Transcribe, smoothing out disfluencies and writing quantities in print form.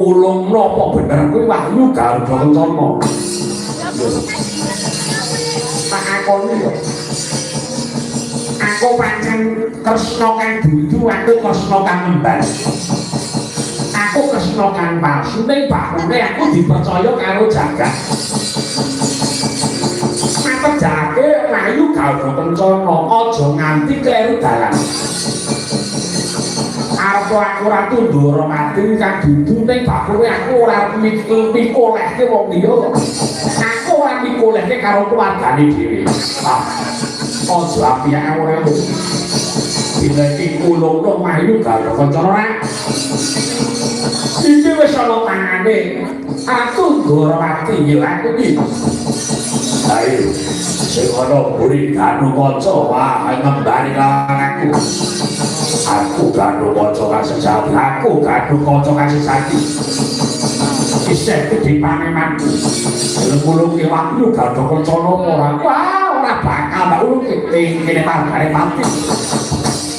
ulung nopo bener kuwi wahyu Garuda Kencana. Tak akoni yo. Aku pancen Kresna kang dudu, aku Kresna kang emban. Aku Kresna kang palsu ning bakune aku dipercaya karo jagat. Mate jake wahyu Garuda Kencana aja nganti kleru dalan. Arep aku ora tundura mati kang dudu ning bakune aku ora mikolehke wong liya. Aku ora mikolehke karo keluargane dhewe. Aja apiake ora lho. Dina iki ulung Wahyu Garuda Kencana. Iki wis ana tangane. Aku Ndorowati ya aku iki. Ayo sing ana buri Garuda wah ngembani aku. Aku Garuda kang sejati, aku Garuda kang sejati. Isih gedhe panemanku. Ulung Wahyu Garuda Kencana ora bakal tak ulung kene margane mati.